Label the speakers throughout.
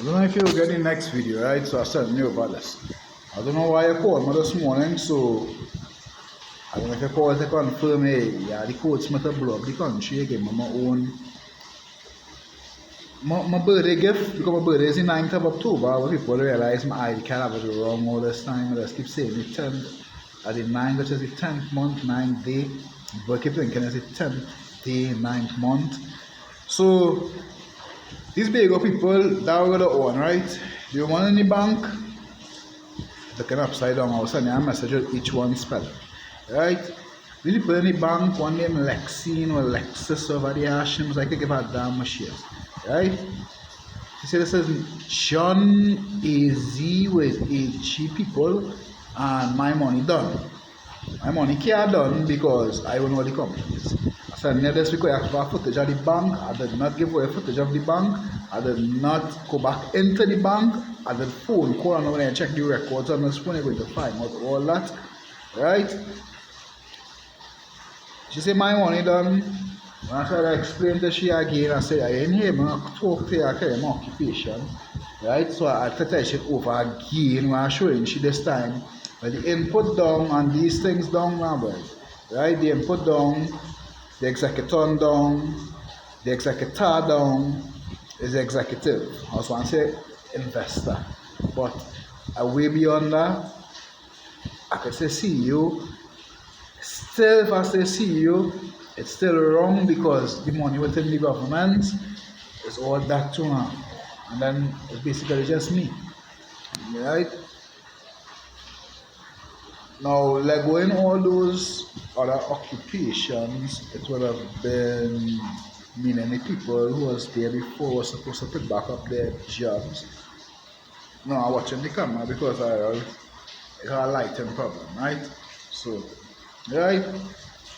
Speaker 1: I don't know if you'll get the next video, right? So I said new about this. I don't know why you called me this morning, so I don't know if you called to confirm, hey, yeah, the coach might have blow up the country again. My own my birthday gift, because my birthday is the 9th of October, when people realize my ID card have it wrong all this time. I just keep saying the 10th at the 9th, which is the 10th month, 9th day. But I keep thinking it's the 10th day, 9th month. So these big people that we're gonna own, right? You want in the bank? Looking upside down, I'll send you a message with each one spell. Right? The people in the bank, one name Lexine or Lexus over the Hashims, I could give a damn much shares. Right? You see, this is John AZ with AG people and my money done. My money can't done because I don't know what the company is. I said, this because I have footage of the bank. I did not give away footage of the bank. I did not go back into the bank. I did phone call, and when I check the records on this phone, I'm going to find out all that. Right? She said, my money done. When I tried to explain to she again, I said, I ain't here, man. I talk to her, carry my occupation. Right? So I had to tell she over again when I showing she this time. But the input down and these things down now, boy. Right? The input down, the executor down, the executor down is executive. I was want to say investor. But way beyond that, I could say CEO. Still, if I say CEO, it's still wrong because the money within the government is all that too now. And then it's basically just me. Right? Now, like going all those other occupations, it would have been many people who was there before were supposed to pick back up their jobs. No, I'm watching the camera because I got a lighting problem, right? So, right,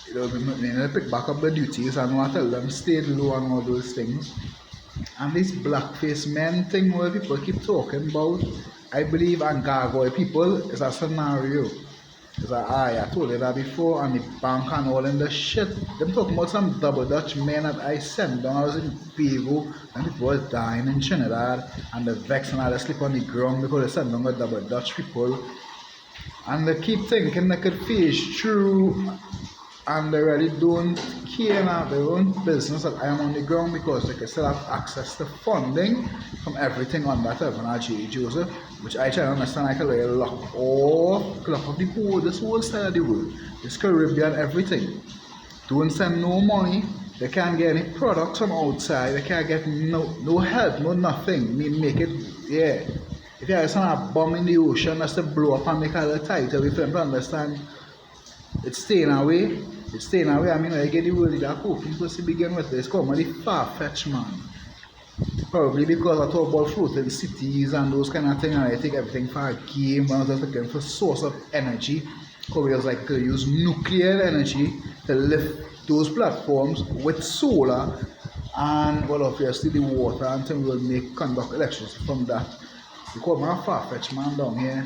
Speaker 1: it will be meaning to pick back up the duties and I tell them stay low and all those things. And this blackface men thing where people keep talking about, I believe, and gargoyle people is a scenario. It's like, I told you that before, and the bank and all in the shit. Them talking about some double Dutch men that I sent down. I was in Pego, and people was dying in Trinidad, and the vex and all they sleep on the ground because they sent down the double Dutch people. And they keep thinking they could fish through, and they really don't care now their own business that I am on the ground because they can still have access to funding from everything on that heaven at J. Joseph, which I try to understand. I can really lock off the whole, this whole side of the world, this Caribbean, everything. Don't send no money, they can't get any products from outside, they can't get no help, no nothing. Make it, yeah. If you have some bomb in the ocean, that's to blow up and make a little tighter, if you don't understand. It's staying away. It's staying away. I mean, I get the word that cooking supposed to begin with. It's called the far-fetched man. Probably because I talk about floating cities and those kind of things, and I take everything for a game. I was just looking for source of energy. Because we was like to use nuclear energy to lift those platforms with solar and, well, obviously the water until we will make conduct electricity from that. Because I'm a far-fetched man down here.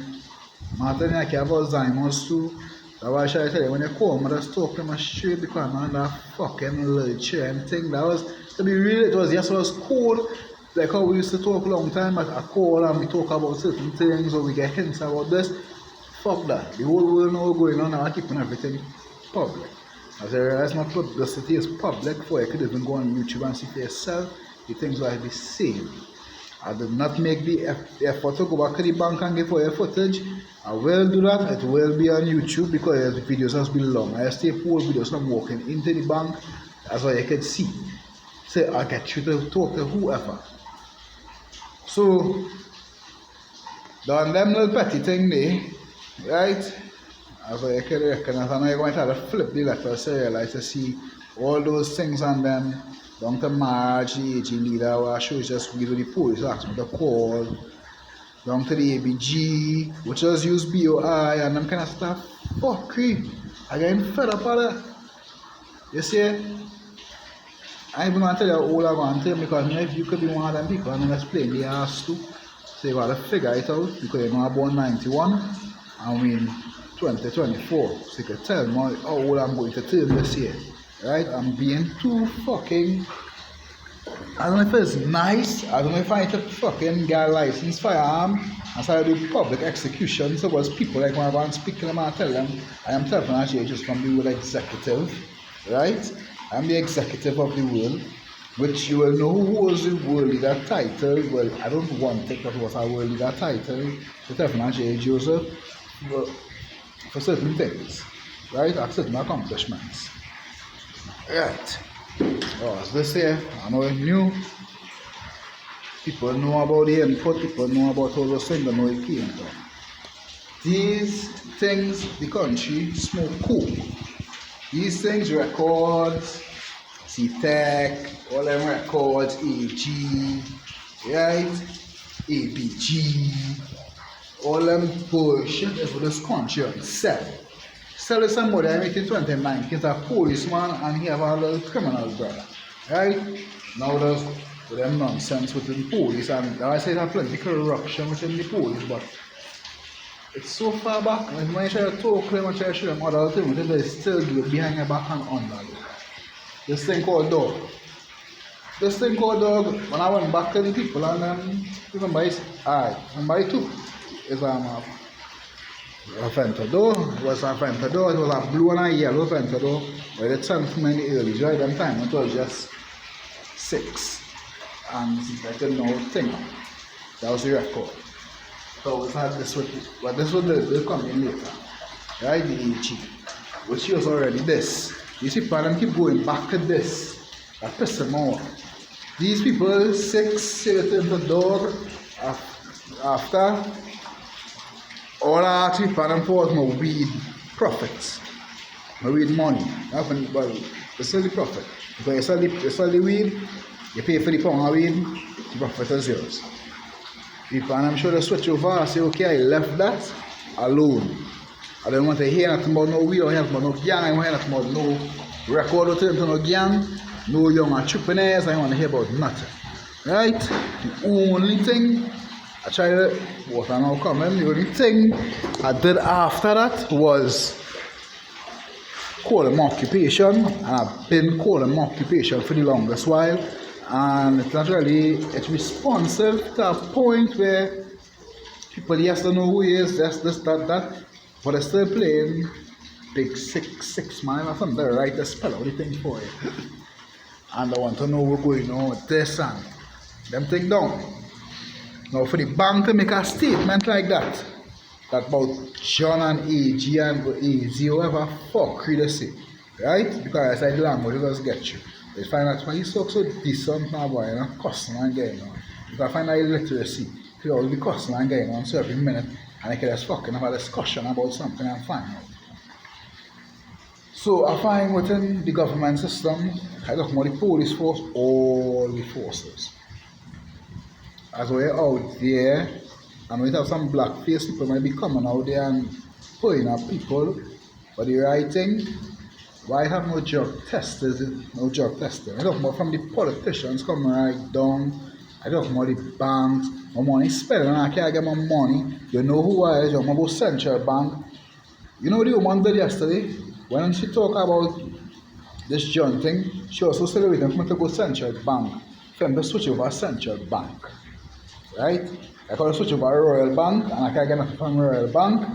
Speaker 1: Martin, I care about Alzheimer's too. That's why I try to tell you, when you call me, just talk to me straight because I'm on that fucking little chair and thing. That was, to be real, it was cool. Like how we used to talk a long time at a call and we talk about certain things or we get hints about this. Fuck that. The whole world know what's going on now. I keep everything public. As I realize my publicity is public, for you could even go on YouTube and see for yourself the things will be same. I did not make the effort to go back to the bank and get for your footage. I will do that. It will be on YouTube because the videos has been long. I stay full videos from walking into the bank. That's why you can see. So I get you to talk to whoever. So done them little petty thing there, right? As I can recognize, I know you're going to have to flip the letter so you realize to see all those things on them. Down to Marge, the AG leader, where she was just giving the police, asked me to call. Down to the ABG, which just use BOI and them kind of stuff. Fuckery. I'm getting fed up of that. You see? I even want to tell you all I want to tell you because if you could be one of them people and let's play the ass too. So you gotta figure it out because you know I'm born 91 and we in 2024. So you can tell me how old I'm going to turn this year. Right? I'm being too fucking I don't know if it's nice. I don't know if I need to fucking get a license firearm and start to do public execution. So was people like when I go and speak to them and tell them I am Telford actually just from the world executive, right? I'm the executive of the world, which you will know who was the world leader title. Well, I don't want to take that was a world leader title. So Telford actually Joseph for certain things, right? At certain accomplishments. Right. Oh, as they say, I know new people know about the input, people know about all those things, they know it came from. These things, the country smoke coke. These things, records, C-Tech, all them records, AG, right? APG, all them bullshit is for this country on sell. Sell somebody I met in 2019, he's a policeman and he have a little criminal brother. Right? Now there's with them nonsense within the police, and I say there's plenty of corruption within the police, but it's so far back, and when I try to talk to them and try to show them other things, they still do it behind your back and under. This thing called dog. When I went back to the people and remember it's remember it too. It's a Ventador, it was a Ventador, it was a blue and a yellow Ventador, where they sent from in the early right them time, it was just 6, and I didn't know thing. That was the record. So we had this with, but this was the coming later, right, the AG, which was already this. These people them keep going back to this, that pisses them off. These people, 6, say it in the door, after, all I actually plan for was my weed profits, my weed money. Well, it's still the profit. Because you sell the weed, you pay for the pound of weed, the profit is yours. People, and I'm sure they switch over and say, okay, I left that alone. I don't want to hear nothing about no weed, I don't want to hear about no gang, I don't want to hear nothing about no record or to no gang, no young entrepreneurs, I don't want to hear about nothing. Right? The only thing I tried to, what I now coming, the only thing I did after that was call them occupation, and I've been calling them occupation for the longest while, and it's not really, it's responsive to a point where people yes don't know who he is, this, that, but they're still playing big 6 mile or something, they write a spell out the thing for you, and they want to know what's going on with this and them thing down. Now for the bank to make a statement like that about John and AG and AZ, whoever fuck they say, right? Because I said the language does get you. They find out why he's so decent now, boy, you know, cussing and getting on. You can find out illiteracy, you will be cussing and getting on so every minute, and they can just fucking have a discussion about something and find out. So I find within the government system, I talk about the police force, all the forces. As we're out there, and we have some black face people might be coming out there and pulling up people for the right thing. Why have no drug testers? No drug testing. I talk about from the politicians coming right down. I talk about the banks. My money spent and I can't get my money. You know who I is? I'm about Central Bank. You know what the woman did yesterday? When she talk about this John thing, she also celebrated for me to go Central Bank. For them to switch over Central Bank. Right? I can switch over Royal Bank and I can't get nothing from Royal Bank.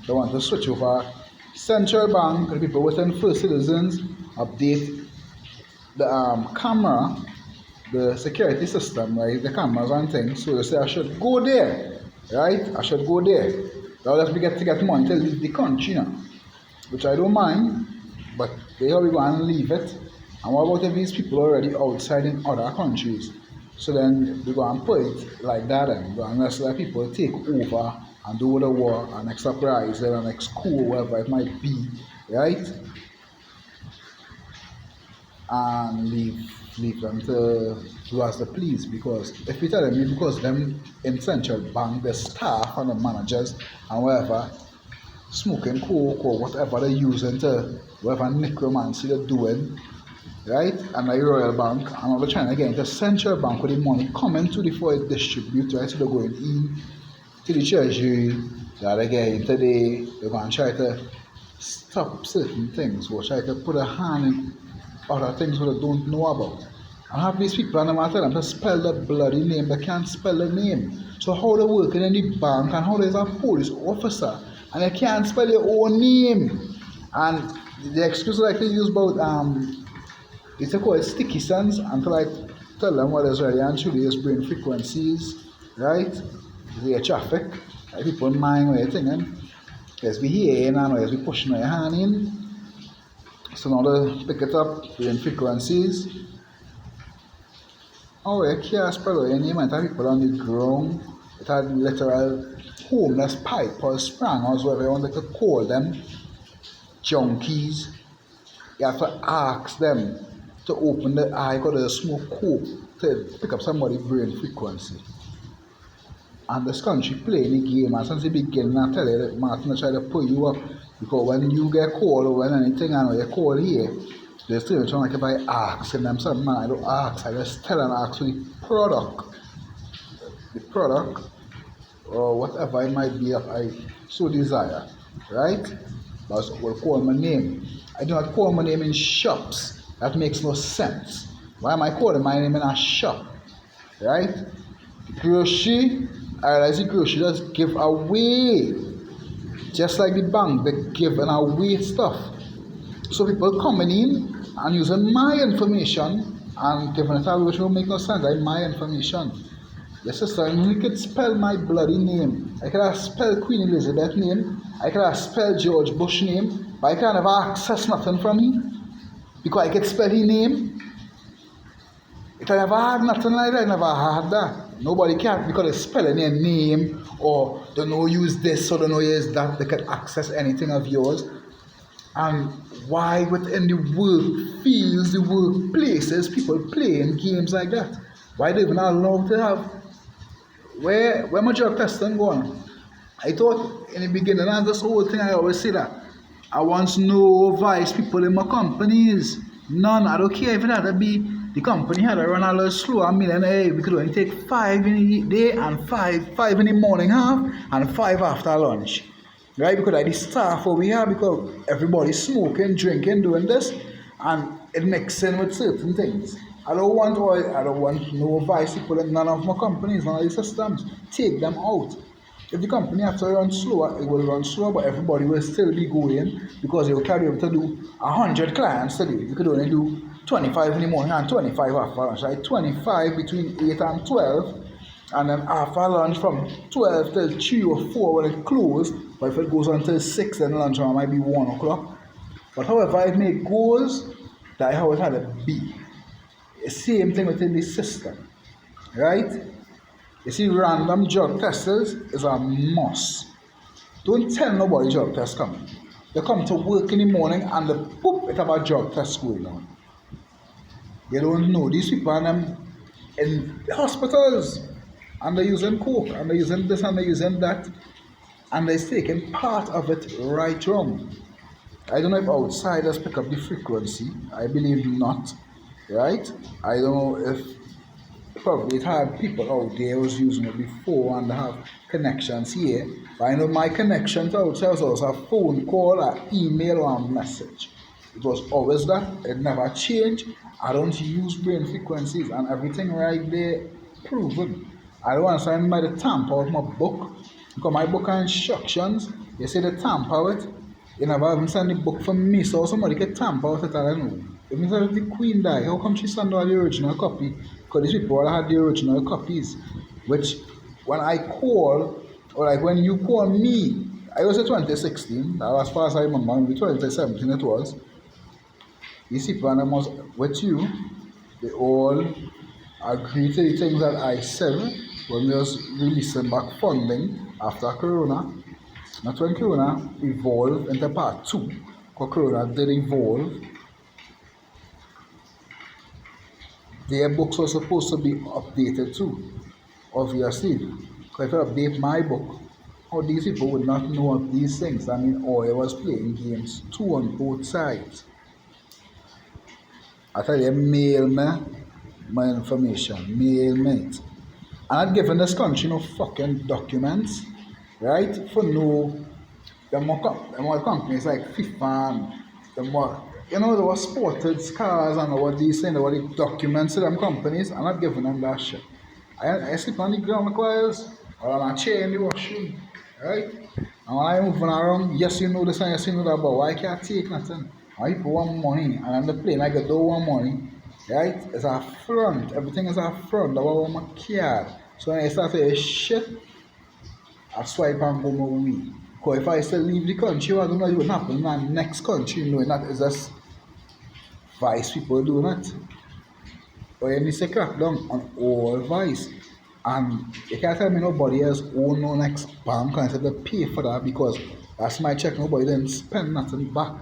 Speaker 1: They want to switch over Central Bank. The people within First Citizens update the camera, the security system, right? The cameras and things. So they say I should go there, right? I should go there. Now let's get to get money to leave the country now, which I don't mind, but they are going to leave it. And what about if these people are already outside in other countries? So then we go and put it like that, and unless let people take over and do the war and next uprising and next coup, whatever it might be, right? And leave them to do as they please. Because if we tell them, because them in Central Bank, the staff and the managers and whatever, smoking coke or whatever they're using to, whatever necromancy they're doing, right? And the Royal Bank, and all they're trying to get into Central Bank with the money coming to the for it distribute, right? So they're going in to the treasury, they're getting today, they're going to try to stop certain things or try to put a hand in other things that they don't know about. I have these people and I tell them to spell the bloody name, they can't spell the name. So how they working in the bank and how there's a police officer and they can't spell your own name. And the excuse like they use about it's called sticky sense until I tell them what is really and truly is brain frequencies, right? The traffic, like people mind what you're thinking. As we hear and as we pushing your hand in. So now they pick it up, brain frequencies. Oh, you can't spell your name and have people on the ground. It had literal homeless pipe or sprangers, whatever you want to call them, junkies. You have to ask them to open the eye because there's a smoke cope to pick up somebody's brain frequency. And this country playing the game, and since the beginning I tell you that Martin try to pull you up because when you get called or when anything and you call here, they're still trying to like if I asking them something, man, I don't ask, I just tell and ask for the product or whatever it might be if I so desire, right? But we'll call my name. I do not call my name in shops. That makes no sense. Why am I calling my name in a shop? Right? Grocery, I realize the grocery just give away. Just like the bank, they giving away stuff. So people coming in and using my information and giving it away, which will make no sense. Like my information. Yes, sister, you could spell my bloody name. I could have spelled Queen Elizabeth name. I could have spelled George Bush name. But I can't have access nothing from him. Because I could spell his name. If I never had nothing like that, I never had that. Nobody can because they spelling their name or they know use this or they know use that, they can access anything of yours. And why within the work fields, the workplaces, people playing games like that? Why they even allowed to have where my drug testing going? I thought in the beginning, and this whole thing I always say that I want no vice people in my companies. None. I don't care if it had to be the company had to run a little slow. I mean, hey, we could only take 5 in the day and five in the morning half and 5 after lunch. Right? Because I the staff over here because everybody's smoking, drinking, doing this, and it mixing with certain things. I don't want no vice people in none of my companies, none of the systems. Take them out. If the company has to run slower, it will run slower, but everybody will still be going because they will carry able to do 100 clients today. You could only do 25 in the morning and 25 after lunch, right? 25 between 8 and 12, and then after lunch from 12 till 3 or 4 when it closes. But if it goes until 6, then lunch hour might be 1 o'clock. But however it may goes, that's how it had to be. The same thing within the system, right? You see, random drug testers is a must. Don't tell nobody drug test coming. They come to work in the morning and they poop, it have a drug test going on. You don't know. These people are in hospitals and they're using coke and they're using this and they're using that and they're taking part of it right wrong. I don't know if outsiders pick up the frequency. I believe not. Right? I don't know if probably it had people out there who was using it before and they have connections here. But I know my connection to outside was also a phone call, an email, or a message. It was always that. It never changed. I don't use brain frequencies and everything right there proven. I don't want to sign by the tamper of my book because my book are instructions. You say the tamper with it. You never even send the book for me, so somebody can tamper with it, I don't know. If the Queen died, how come she sent out the original copy? Because these people all had the original copies. Which, when I call, or like when you call me, I was at 2016, that was as far as I remember, maybe 2017 it was. These people, and I was with you, they all agreed to the things that I said when we was releasing back funding after Corona. Not when Corona evolved into part 2, because Corona did evolve. Their books were supposed to be updated too, obviously. Because if I update my book, how these people would not know of these things. I mean, I was playing games too on both sides. I tell you, mail me my information, mail me it. I'm not giving this country no fucking documents, right? For no, the more companies like FIFA, the more you know, there was sported cars and what these things, what the documents to them companies, I'm not giving them that shit. I sleep on the ground coils or on a chair in the washroom, right? And when I'm moving around, yes, you know this and yes, you know that, but why can't I take nothing? I people want money, and on the plane, I get don't want money, right? It's a front, everything is a front, that's what my card. So when I start to say shit, I swipe and go my way. Because if I still leave the country, I don't know what happen in the next country, you know, that is just vice people do that. Or you need to crack down on all vice. And you can't tell me nobody else own no next bank and say they pay for that because that's my check, nobody didn't spend nothing back.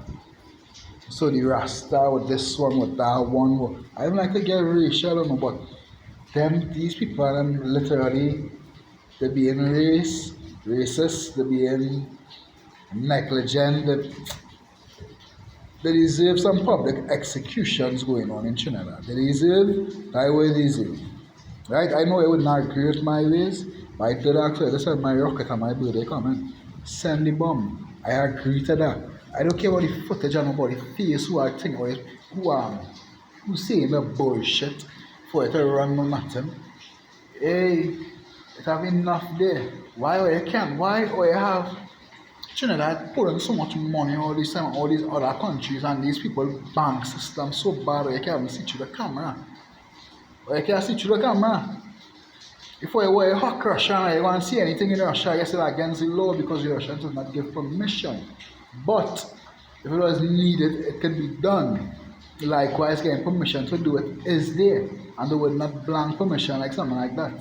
Speaker 1: So the Rasta with this one, with that one, I don't like to get racial, I don't know, but these people, them literally, they being racist, they being negligent, they deserve some public executions going on in Trinidad. They deserve that way they deserve. Right? I know I would not agree with my ways, but I did actually just had my rocket on my birthday coming. Send the bomb. I agree to that. I don't care what the footage and about the face who I think or who saying the bullshit for it to run no nothing. Hey, it have enough there. Why or you can't? Why or you have Trinidad putting so much money all this time, all these other countries and these people bank system so bad or you can't even see through the camera. Or you can't see through the camera. If you were a hack Russia and you want to see anything in Russia, you say against the law because the Russians did not give permission. But if it was needed, it can be done. Likewise, getting permission to do it is there. And they would not blank permission like something like that.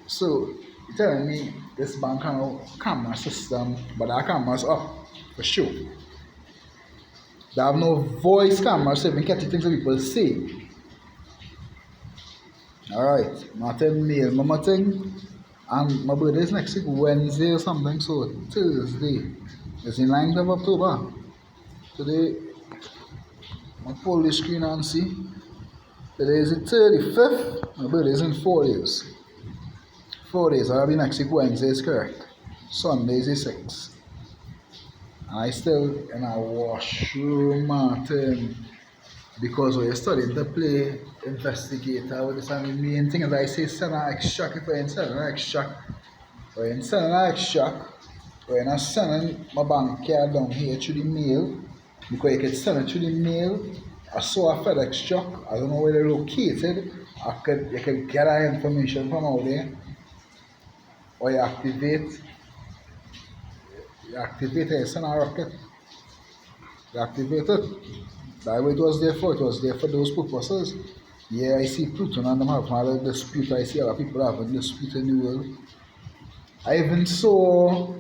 Speaker 1: So you're telling me this bank has no camera system, but our cameras up for sure. They have no voice camera, so you can catch the things that people say. Alright, Martin mail mama thing. And my birthday is next week Wednesday or something, so Thursday. It's in 9th of October. Today, I pull the screen and see. Today is the 35th. My birthday is in 4 days. 4 days, I'll be next week Wednesday is correct. Sunday is the 6th. And I still in a washroom, Martin. Because we're studying to play investigator with this, and the main thing is I say send an extract if we're in sending an extract. We're in sending an extract, we're not sending my bank card down here through the mail. Because you can send it through the mail. I saw a FedEx truck, I don't know where they're located. You can get that information from out there. Or you activate it, you send a rocket. You activate it. That way it was there for those purposes. Yeah, I see Pluton and them have a dispute. I see other people having dispute in the world. I even saw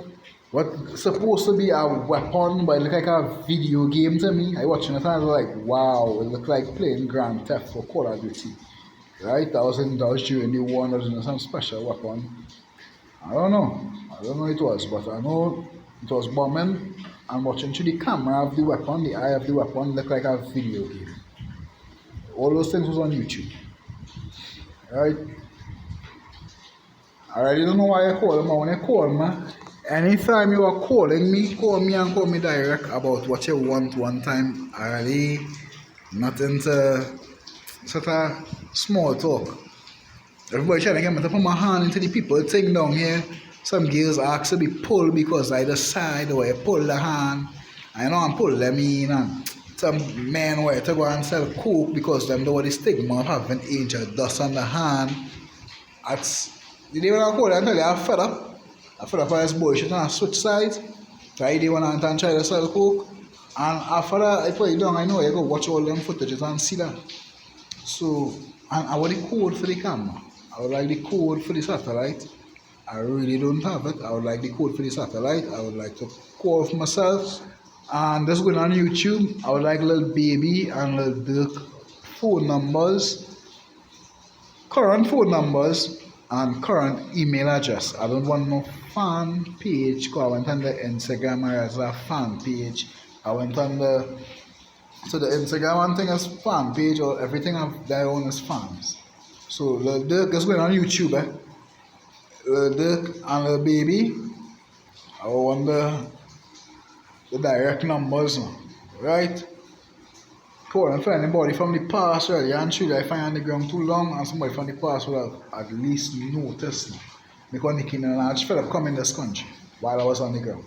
Speaker 1: what's supposed to be a weapon, but it looked like a video game to me. I watching it and I was like, wow, it looked like playing Grand Theft or Call of Duty. Right? That was during the war, there was some special weapon. I don't know what it was, but I know it was bombing and watching through the camera of the weapon, the eye of the weapon looked like a video game. All those things was on YouTube. Right? I already don't know why I call them, but when I call me, anytime you are calling me, call me and call me direct about what you want one time. I already not into sort of small talk. Everybody trying to get me to put my hand into the people thing down here. Some girls ask to be pulled because I decide or I pull the hand. I know I'm pull them in, and some men were to go and sell coke because them know the stigma of having angel dust on the hand. Did they want to call it and tell you I'm fed up? I'm fed up by this bullshit and I switch sides. Try they want to try to sell coke. And after that I put it down, I know I go watch all them footages and see that. So, and I want the code for the camera. I would like the code for the satellite. I really don't have it. I would like the code for the satellite. I would like to call for myself. And that's going on YouTube. I would like Lil Baby and Lil Dirk phone numbers, current phone numbers, and current email address. I don't want no fan page because I went on the Instagram as a fan page. I went on the Instagram one thing is fan page or everything of their own is fans. So Lil Dirk is going on YouTube. Lil Dirk and Lil Baby. I want the direct numbers, right? Couldn't find anybody from the past really, and truly I find on the ground too long, and somebody from the past would have at least noticed me. Because Nicky and I just felt up coming in this country while I was on the ground.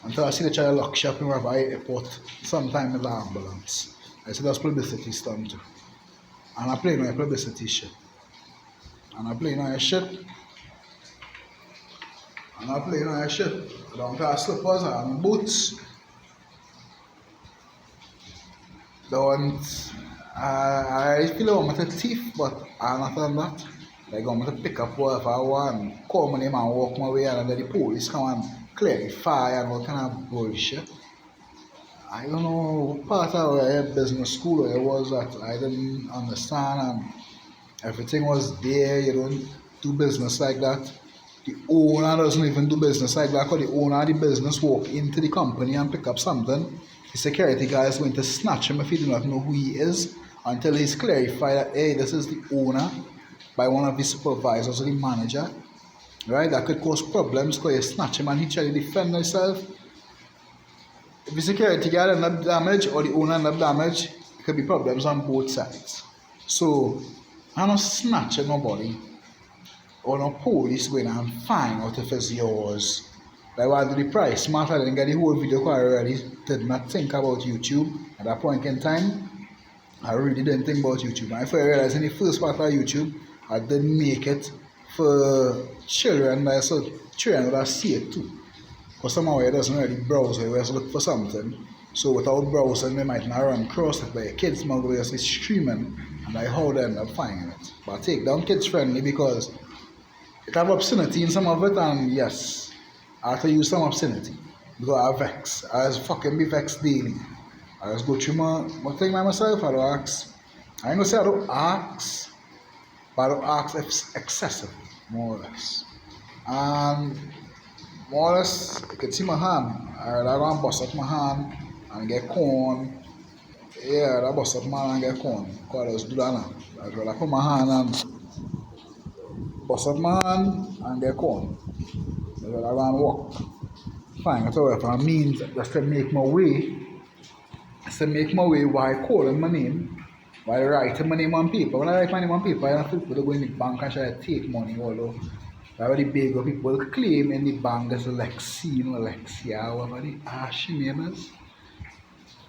Speaker 1: Until I see the child lock shop in River Airport sometime in the ambulance. I said that's publicity stunt too. And I play no publicity shit. And I play no shit. And I play no shit. I don't wear slippers and boots. Don't I feel I'm a thief, but I'm not on that. Like I'm gonna pick up whatever I want, call my name and walk my way, and then the police come and clarify and what kind of bullshit. I don't know what part of our business school it was that I didn't understand, and everything was there. You don't do business like that. The owner doesn't even do business like that, because the owner of the business walk into the company and pick up something. The security guy is going to snatch him if he do not know who he is, until he's clarified that, hey, this is the owner, by one of the supervisors or the manager. Right? That could cause problems because you snatch him and he try to defend himself. If the security guard end up damaged or the owner end up damaged, it could be problems on both sides. So I'm not snatching nobody, or no police going and find out if it's yours. Like what I do the price smart, I didn't get the whole video because I already did not think about YouTube at that point in time. I really didn't think about YouTube. And if I realized in the first part of YouTube, I didn't make it for children, like so children would have see it too. Because somehow it doesn't really browse, it always look for something. So without browsing, they might not run across it, but your kids might go just streaming, and I how they end up finding it. But I take down kids friendly because it have obscenity in some of it, and yes, I have to use some obscenity. Because I vex. I just fucking be vexed daily. I just go through my thing by myself, I don't ask. I ain't gonna say I don't ask, but I don't ask if it's excessive, more or less. And more or less, you can see my hand. I go and bust up my hand and get corn. Yeah, I bust up my hand and get corn. Because I just do that now. I just put my hand and bust up my hand and get corn. I go and walk. Fine, that's all if I mean just to make my way. To make my way while calling my name, while writing my name on paper. When I write my name on paper, I don't feel people go in the bank and try to take money, although I already big of people claim in the bank as Lexi, Lexia, whatever the ashy name is.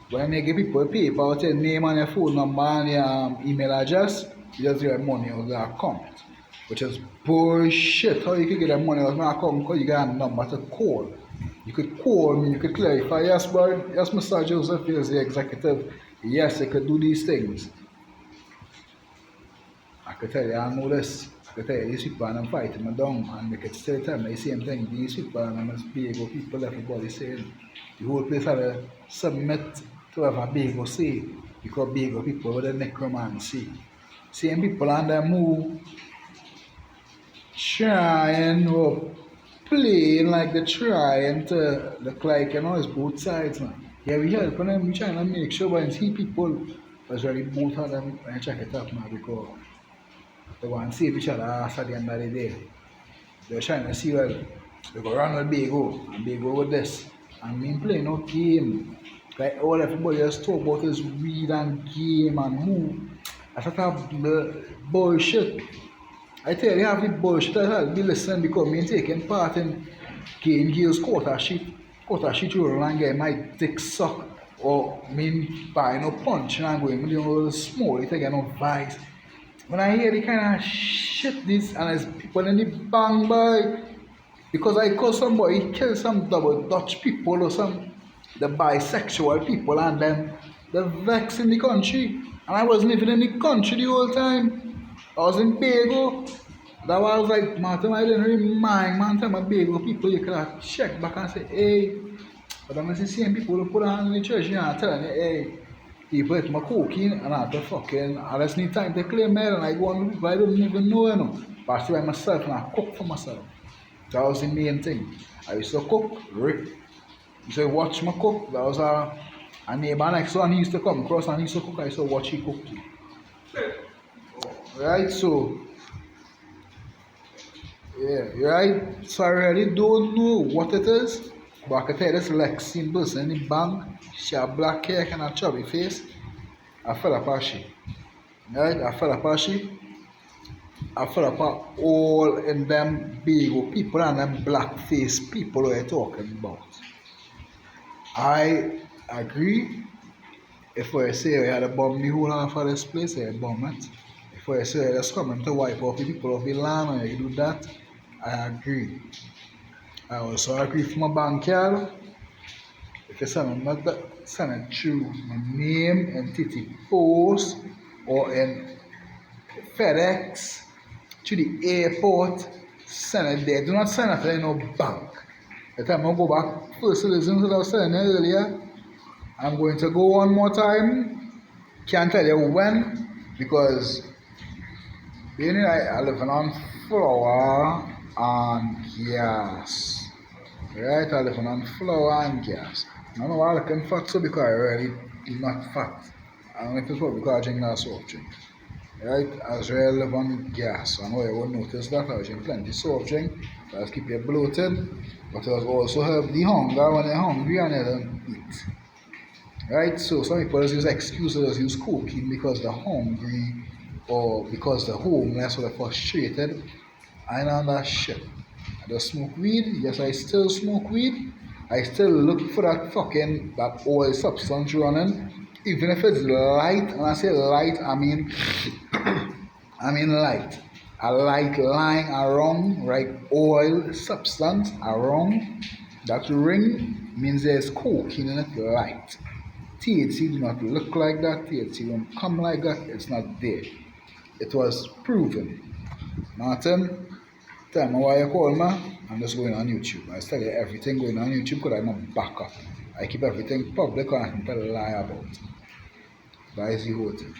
Speaker 1: When they give people a paper with your name and your phone number and your email address, you just get money out of the account. Which is bullshit. How you can get that money out of my account because you got a number to call. You could call me, you could clarify, yes, boy, yes, Mr. Joseph is the executive. Yes, I could do these things. I could tell you, I know this. I could tell you, these people are fighting me down, and they could still tell me the same thing. These people are not big people, everybody saying. The whole place had to submit to have a big say, because big people with the necromancy. Same people on the move, trying to playing like they're trying to look like, it's both sides, man. Yeah, we help them, we trying to make sure when see people, that's really both of them, and check it up now, because they want to save each other ass at the end of the day. They're trying to see, well, they go run with Bego, and Bego with this. And me playing no game. Like all everybody just talk about is weed and game and who. I thought of bullshit. I tell you, have the bullshit I'll be listening because me taking part in Kane Gill's quarter sheet roll and get my dick sucked, or me buy no punch and I'm going with the small, it again no vice. When I hear the kind of shit this and there's people in the bang by, because I call somebody kill some double Dutch people or some the bisexual people, and then the vex in the country, and I wasn't even in the country the whole time. I was in Bego. That was like, man, I didn't really mind, man. Tell my Bego people, you could have check back and say, hey. But I'm the same people who put on in the church, and telling you, hey, people hit my cooking, and I have to fucking, I just need time to clear mail, and I go on people I don't even know, But I stay by myself, and I cook for myself. That was the main thing. I used to cook, Rick. He used to watch me cook. That was a neighbor next door, and he used to come across and he used to cook. I used to watch he cook too. Right, so yeah, right. So I really don't know what it is, but I can tell you this Lexi person in the bank. She have black hair and a chubby face. I fell apart she. Right? I fell apart she. I fell apart all in them big people and them black face people we're talking about. I agree. If we say we had a bomb the whole half of this place, we bomb it. If we say we just coming to wipe off the people of the land and you do that, I agree. I also agree for my backyard. If you send it through my name and TT Post or in FedEx to the airport, send it there. Do not send it to no bank. The time I go back, first citizens that I was saying earlier, I'm going to go one more time. Can't tell you when because being I living on flour and gas. Right, I living on flour and gas. I don't know why I looking fat so because I really not fat. I don't know if it's what because I drink that soft drink. Right, as well live on gas. So I know you won't notice that I drink plenty soft drink. That'll keep you bloated, but it also help the hunger when you're hungry and you don't eat. Right, so some people just use excuses, use cooking because they're hungry or because they're homeless or they're frustrated. I know that shit. I just smoke weed. Yes, I still smoke weed. I still look for that oil substance running, even if it's light. And I say light, I mean light. A light lying around, right? Oil substance around that ring means there's cocaine in it, light. THC do not look like that. THC don't come like that. It's not there. It was proven. Martin, tell me why you call me. I'm just going on YouTube. I tell you everything going on YouTube because I'm not backup. I keep everything public and I can tell a lie about. That is the whole thing.